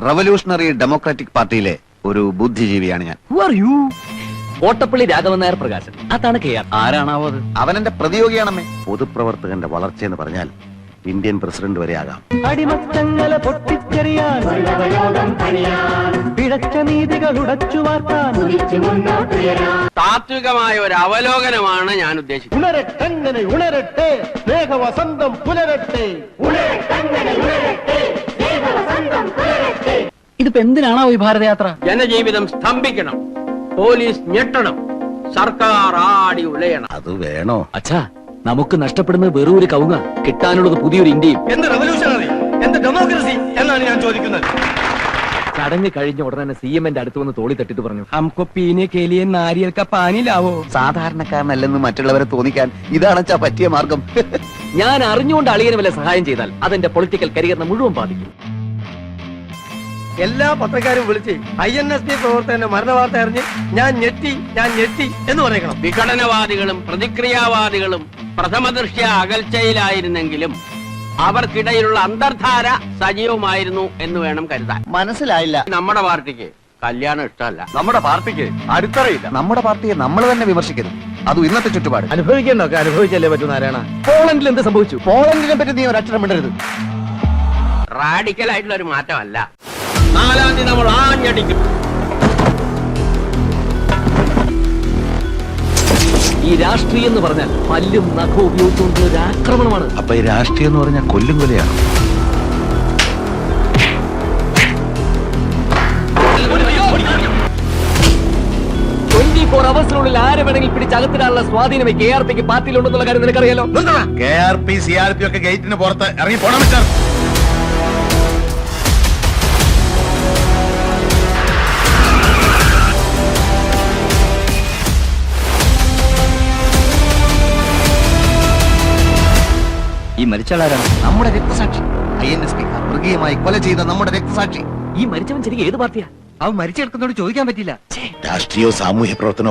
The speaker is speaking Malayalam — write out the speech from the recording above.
റവല്യൂഷണറി ഡെമോക്രാറ്റിക് പാർട്ടിയിലെ ഒരു ബുദ്ധിജീവിയാണ് ഞാൻ. കോട്ടപ്പള്ളി രാഘവൻ നായർ പ്രകാശൻ, അതാണ് കെ ആർ. ആരാണാവോ അത്? അവൻ എന്റെ പ്രതിയോഗിയാണമ്മേ. പൊതുപ്രവർത്തകന്റെ വളർച്ചയെന്ന് പറഞ്ഞാൽ ഇന്ത്യൻ പ്രസിഡന്റ് വരെ ആകാം. അടിമത്തങ്ങള പൊട്ടിച്ചെറിയാൻ, പിഴച്ച നീതികൾ ഉടച്ചു വാർത്താൻ, താത്വികമായ ഒരു അവലോകനമാണ് ഞാൻ ഉദ്ദേശിക്കുന്നത്. ഉണരട്ടെങ്ങനെ ഉണരട്ടെ, സ്നേഹവസന്തം പുലരട്ടെ. ഇതിപ്പോ എന്തിനാണോ ഈ ഭാരതയാത്ര? ജനജീവിതം സ്തംഭിക്കണം, പോലീസ് ഞെട്ടണം, സർക്കാർ ആടി ഉലയണം. അത് വേണോ? അച്ഛാ, നമുക്ക് നഷ്ടപ്പെടുന്നത് വെറും ഒരു കവുങ്ങ, കിട്ടാനുള്ളത് പുതിയൊരു ഇന്ത്യയും. എന്ത് റവല്യൂഷണറി, എന്ത് ഡെമോക്രസി എന്നാണ് ഞാൻ ചോദിക്കുന്നത്. ചടങ്ങ് കഴിഞ്ഞ ഉടനെ തന്നെ സി എമ്മിന്റെ അടുത്ത് വന്ന് തോളി തട്ടിട്ട് പറഞ്ഞു, ഹംകോ പീനെ കേലിയെ നാരിയൽ കാ പാനി ലാവോ. സാധാരണക്കാരനല്ലെന്ന് മറ്റുള്ളവരെ തോന്നിക്കാൻ ഇതാണച്ചാ പറ്റിയ മാർഗം. ഞാൻ അറിഞ്ഞുകൊണ്ട് അളിയന് വല്ല സഹായം ചെയ്താൽ അതെന്റെ പൊളിറ്റിക്കൽ കരിയറിനെ മുഴുവൻ ബാധിക്കും. എല്ലാ പത്രക്കാരും വിളിച്ച് INSP പ്രവർത്തകന്റെ മരണ വാർത്ത അറിഞ്ഞ് ഞാൻ ഞെട്ടി എന്ന് പറയണം. വിഘടനവാദികളും പ്രതിക്രിയാവാദികളും പ്രഥമദൃഷ്ട്യ അകൽച്ചയിലായിരുന്നെങ്കിലും അവർക്കിടയിലുള്ള അന്തർധാര സജീവമായിരുന്നു എന്ന് വേണം കരുതാൻ. മനസ്സിലായില്ല. നമ്മുടെ പാർട്ടിക്ക് കല്യാണം ഇഷ്ടമല്ല, നമ്മുടെ പാർട്ടിക്ക് അടിത്തറയില്ല. നമ്മുടെ പാർട്ടിയെ നമ്മൾ തന്നെ വിമർശിക്കരുത്, അതും ഇന്നത്തെ ചുറ്റുപാട്. അനുഭവിക്കണ്ടൊക്കെ അനുഭവിച്ചല്ലേ പറ്റൂ നാരായണ. പോളണ്ടിൽ എന്ത് സംഭവിച്ചു? പോളണ്ടിനെ പറ്റി നീ ഒരക്ഷരം മിണ്ടരുത്. റാഡിക്കൽ ആയിട്ടുള്ള ഒരു മാറ്റമല്ല. 4-ാം തീയതി നമ്മൾ ആഞ്ഞടിക്കും. ഈ രാഷ്ട്രീയം എന്ന് പറഞ്ഞാൽ പല്ലും നഖവും ഉപയോഗിച്ചുകൊണ്ടുള്ള ഒരു ആക്രമണമാണ്. അപ്പൊ ഈ രാഷ്ട്രീയം എന്ന് പറഞ്ഞാൽ കൊല്ലും കൊലയാണ്. അവേഴ്സിനുള്ളിൽ ആരെ വേണമെങ്കിൽ പിടിച്ചകത്തിടാനുള്ള സ്വാധീനം KRPക്ക് പാർട്ടിയിലുണ്ടെന്നുള്ള കാര്യം നിനക്കറിയാലോ. KRP CRP ഒക്കെ ഗേറ്റിന് പുറത്ത് ഇറങ്ങി പോണം മിസ്റ്റർ. ഈ മരിച്ചാളാരാണ്? നമ്മുടെ രക്തസാക്ഷി. INSP മൃഗീയമായി കൊല ചെയ്ത നമ്മുടെ രക്തസാക്ഷി. ഈ മരിച്ചവൻ ശരിക്കും ഏത് പാർട്ടിയാ? അവൻ മരിച്ചെടുക്കുന്നോട് ചോദിക്കാൻ പറ്റില്ല. രാഷ്ട്രീയവും സാമൂഹ്യ പ്രവർത്തനവും